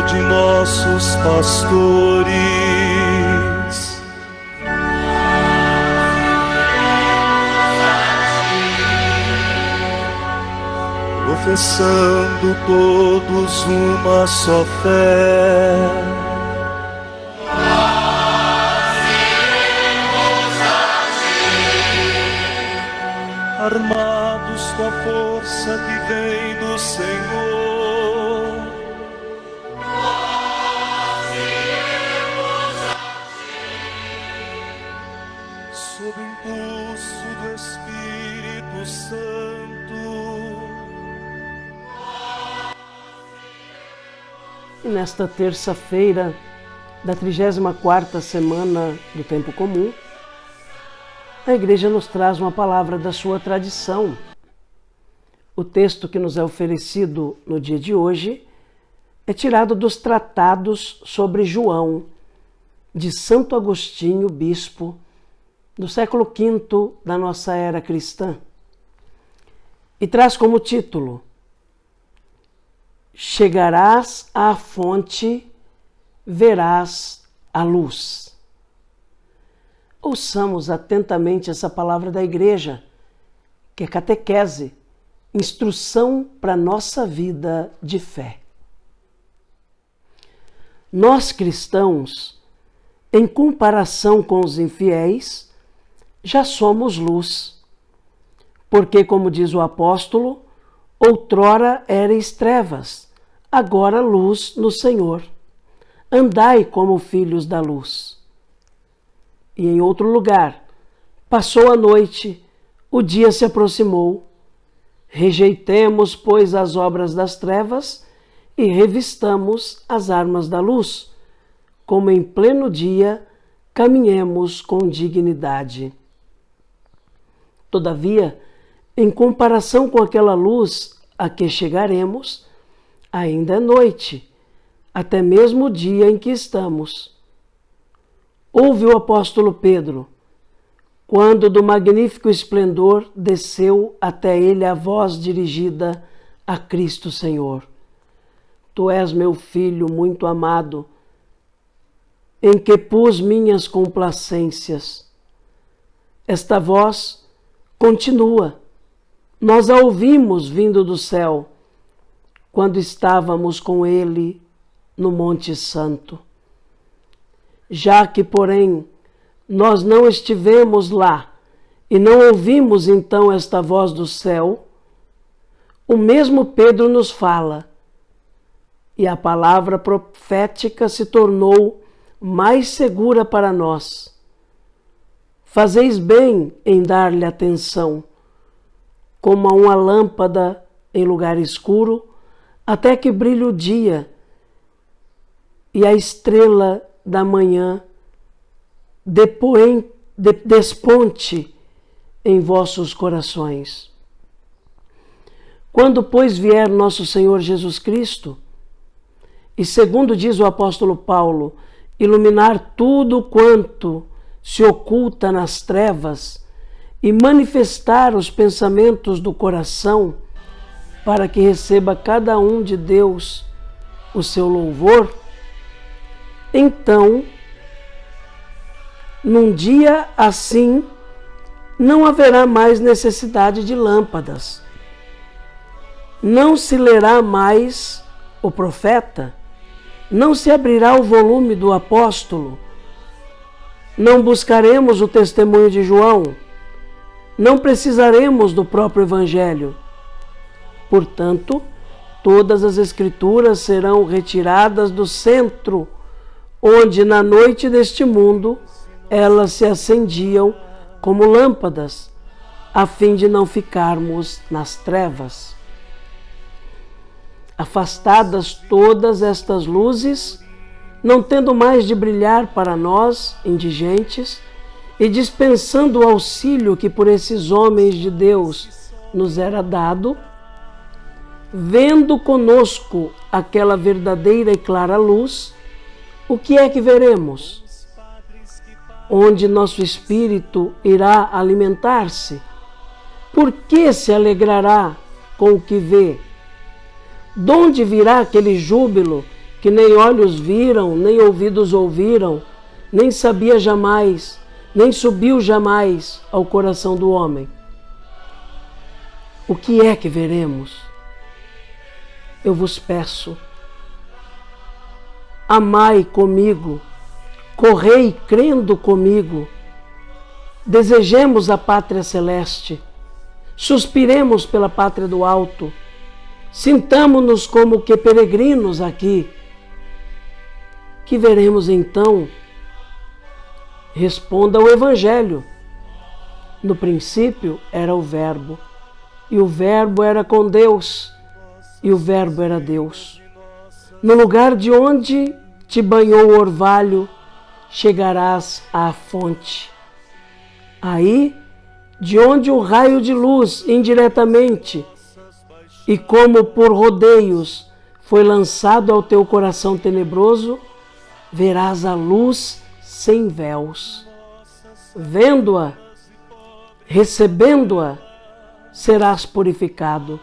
de nossos pastores. Professando todos uma só fé, armados com a força que vem do Senhor, nós iremos a ti, sob impulso do Espírito Santo. E nesta terça-feira da 34ª semana do Tempo Comum, a Igreja nos traz uma palavra da sua tradição. O texto que nos é oferecido no dia de hoje é tirado dos tratados sobre João, de Santo Agostinho, bispo, do século V da nossa era cristã. E traz como título: Chegarás à fonte, verás a luz. Ouçamos atentamente essa palavra da Igreja, que é catequese, instrução para a nossa vida de fé. Nós cristãos, em comparação com os infiéis, já somos luz, porque, como diz o apóstolo, outrora éreis trevas, agora luz no Senhor. Andai como filhos da luz. E em outro lugar, passou a noite, o dia se aproximou. Rejeitemos, pois, as obras das trevas e revistamos as armas da luz, como em pleno dia caminhemos com dignidade. Todavia, em comparação com aquela luz a que chegaremos, ainda é noite, até mesmo o dia em que estamos. Ouve o apóstolo Pedro, quando do magnífico esplendor desceu até ele a voz dirigida a Cristo Senhor. Tu és meu filho muito amado, em que pus minhas complacências. Esta voz continua. Nós a ouvimos vindo do céu, quando estávamos com ele no Monte Santo. Já que, porém, nós não estivemos lá e não ouvimos então esta voz do céu, o mesmo Pedro nos fala, e a palavra profética se tornou mais segura para nós. Fazeis bem em dar-lhe atenção, como a uma lâmpada em lugar escuro, até que brilhe o dia e a estrela da manhã desponte em vossos corações. Quando, pois, vier nosso Senhor Jesus Cristo, e segundo diz o apóstolo Paulo, iluminar tudo quanto se oculta nas trevas, e manifestar os pensamentos do coração, para que receba cada um de Deus o seu louvor, então, num dia assim, não haverá mais necessidade de lâmpadas. Não se lerá mais o profeta, não se abrirá o volume do apóstolo, não buscaremos o testemunho de João, não precisaremos do próprio Evangelho. Portanto, todas as Escrituras serão retiradas do centro, onde na noite deste mundo elas se acendiam como lâmpadas, a fim de não ficarmos nas trevas. Afastadas todas estas luzes, não tendo mais de brilhar para nós, indigentes, e dispensando o auxílio que por esses homens de Deus nos era dado, vendo conosco aquela verdadeira e clara luz, o que é que veremos? Onde nosso espírito irá alimentar-se? Por que se alegrará com o que vê? Donde virá aquele júbilo que nem olhos viram, nem ouvidos ouviram, nem sabia jamais, nem subiu jamais ao coração do homem. O que é que veremos? Eu vos peço, amai comigo, correi crendo comigo, desejemos a pátria celeste, suspiremos pela pátria do alto, sintamo-nos como que peregrinos aqui. Que veremos então? Responda o Evangelho. No princípio era o Verbo, e o Verbo era com Deus, e o Verbo era Deus. No lugar de onde te banhou o orvalho, chegarás à fonte. Aí, de onde o raio de luz indiretamente, e como por rodeios foi lançado ao teu coração tenebroso, verás a luz sem véus. Vendo-a, recebendo-a, serás purificado.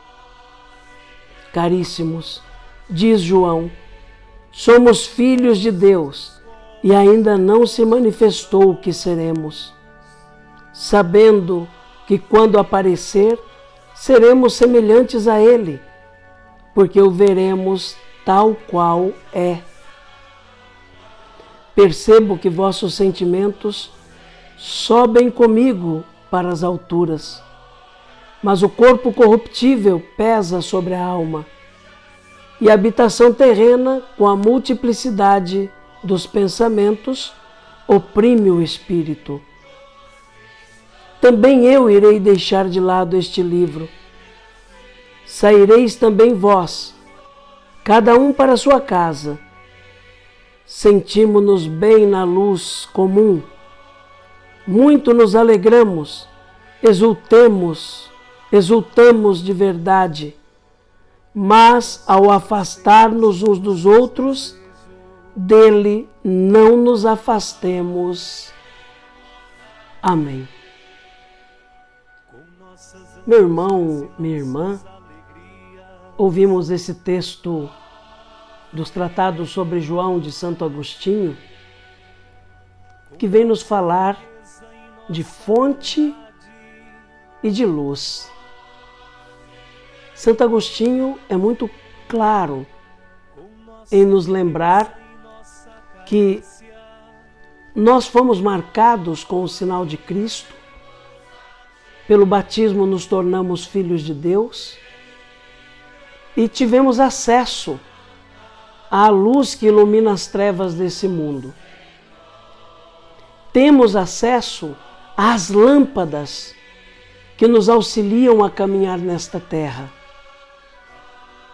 Caríssimos, diz João, somos filhos de Deus e ainda não se manifestou o que seremos, sabendo que quando aparecer, seremos semelhantes a Ele, porque o veremos tal qual é. Percebo que vossos sentimentos sobem comigo para as alturas, mas o corpo corruptível pesa sobre a alma, e a habitação terrena, com a multiplicidade dos pensamentos, oprime o espírito. Também eu irei deixar de lado este livro. Saireis também vós, cada um para sua casa. Sentimos-nos bem na luz comum. Muito nos alegramos, exultamos de verdade. Mas, ao afastar-nos uns dos outros, dele não nos afastemos. Amém. Meu irmão, minha irmã, ouvimos esse texto dos tratados sobre João de Santo Agostinho, que vem nos falar de fonte e de luz. Santo Agostinho é muito claro em nos lembrar que nós fomos marcados com o sinal de Cristo, pelo batismo nos tornamos filhos de Deus e tivemos acesso à luz que ilumina as trevas desse mundo. Temos acesso às lâmpadas que nos auxiliam a caminhar nesta terra.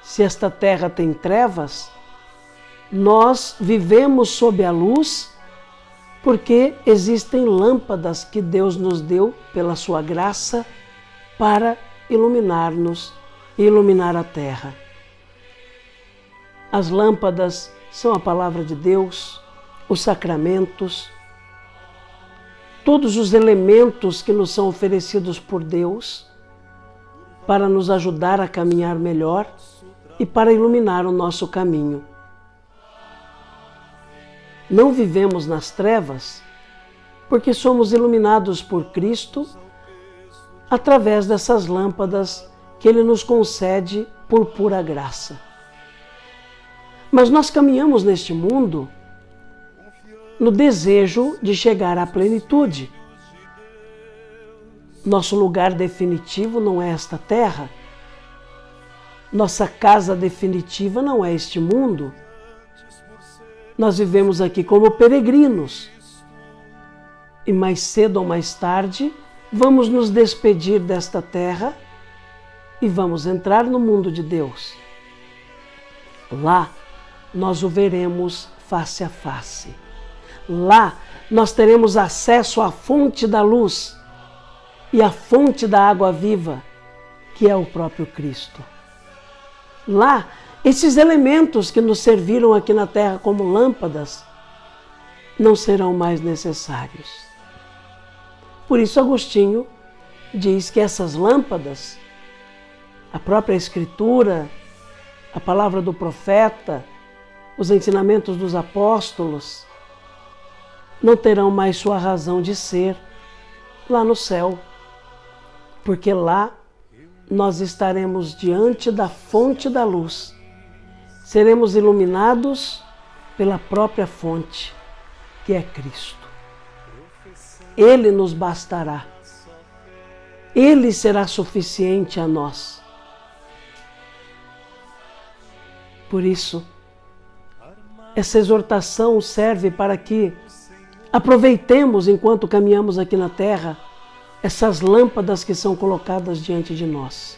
Se esta terra tem trevas, nós vivemos sob a luz porque existem lâmpadas que Deus nos deu pela sua graça para iluminar-nos e iluminar a terra. As lâmpadas são a palavra de Deus, os sacramentos, todos os elementos que nos são oferecidos por Deus para nos ajudar a caminhar melhor e para iluminar o nosso caminho. Não vivemos nas trevas porque somos iluminados por Cristo através dessas lâmpadas que Ele nos concede por pura graça. Mas nós caminhamos neste mundo no desejo de chegar à plenitude. Nosso lugar definitivo não é esta terra. Nossa casa definitiva não é este mundo. Nós vivemos aqui como peregrinos. E mais cedo ou mais tarde, vamos nos despedir desta terra e vamos entrar no mundo de Deus. Lá, nós o veremos face a face. Lá, nós teremos acesso à fonte da luz e à fonte da água viva, que é o próprio Cristo. Lá, esses elementos que nos serviram aqui na terra como lâmpadas não serão mais necessários. Por isso, Agostinho diz que essas lâmpadas, a própria Escritura, a palavra do profeta, os ensinamentos dos apóstolos, não terão mais sua razão de ser lá no céu, porque lá nós estaremos diante da fonte da luz, seremos iluminados pela própria fonte, que é Cristo. Ele nos bastará, Ele será suficiente a nós. Por isso, essa exortação serve para que aproveitemos, enquanto caminhamos aqui na terra, essas lâmpadas que são colocadas diante de nós.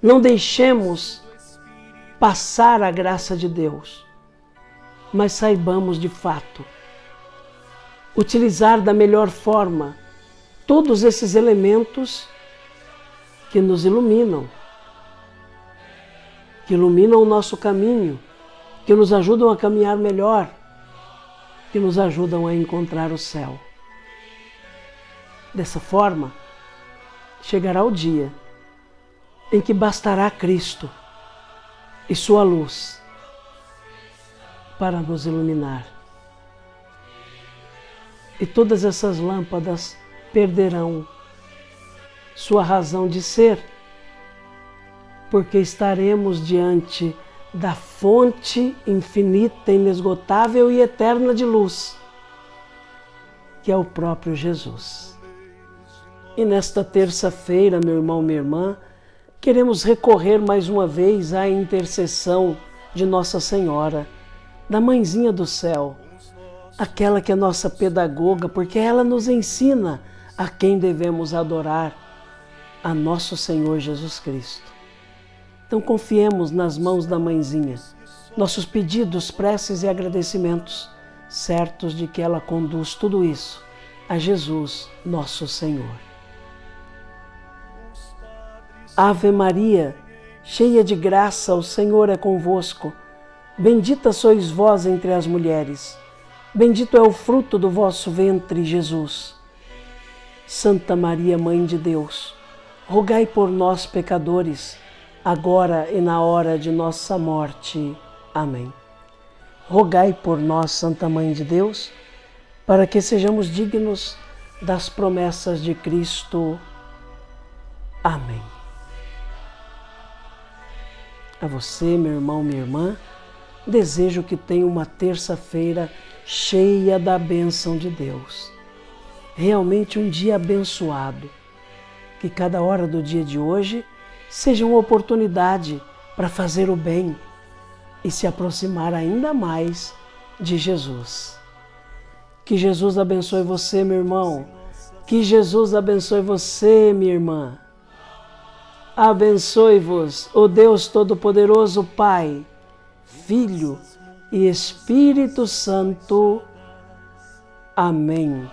Não deixemos passar a graça de Deus, mas saibamos de fato utilizar da melhor forma todos esses elementos que nos iluminam, que iluminam o nosso caminho, que nos ajudam a caminhar melhor, que nos ajudam a encontrar o céu. Dessa forma, chegará o dia em que bastará Cristo e sua luz para nos iluminar. E todas essas lâmpadas perderão sua razão de ser, porque estaremos diante da fonte infinita, inesgotável e eterna de luz, que é o próprio Jesus. E nesta terça-feira, meu irmão, minha irmã, queremos recorrer mais uma vez à intercessão de Nossa Senhora, da Mãezinha do Céu, aquela que é nossa pedagoga, porque ela nos ensina a quem devemos adorar, a nosso Senhor Jesus Cristo. Então confiemos nas mãos da Mãezinha, nossos pedidos, preces e agradecimentos, certos de que ela conduz tudo isso a Jesus, nosso Senhor. Ave Maria, cheia de graça, o Senhor é convosco. Bendita sois vós entre as mulheres. Bendito é o fruto do vosso ventre, Jesus. Santa Maria, Mãe de Deus, rogai por nós, pecadores, agora e na hora de nossa morte. Amém. Rogai por nós, Santa Mãe de Deus, para que sejamos dignos das promessas de Cristo. Amém. A você, meu irmão, minha irmã, desejo que tenha uma terça-feira cheia da bênção de Deus. Realmente um dia abençoado. Que cada hora do dia de hoje seja uma oportunidade para fazer o bem e se aproximar ainda mais de Jesus. Que Jesus abençoe você, meu irmão. Que Jesus abençoe você, minha irmã. Abençoe-vos o Deus Todo-Poderoso, Pai, Filho e Espírito Santo. Amém.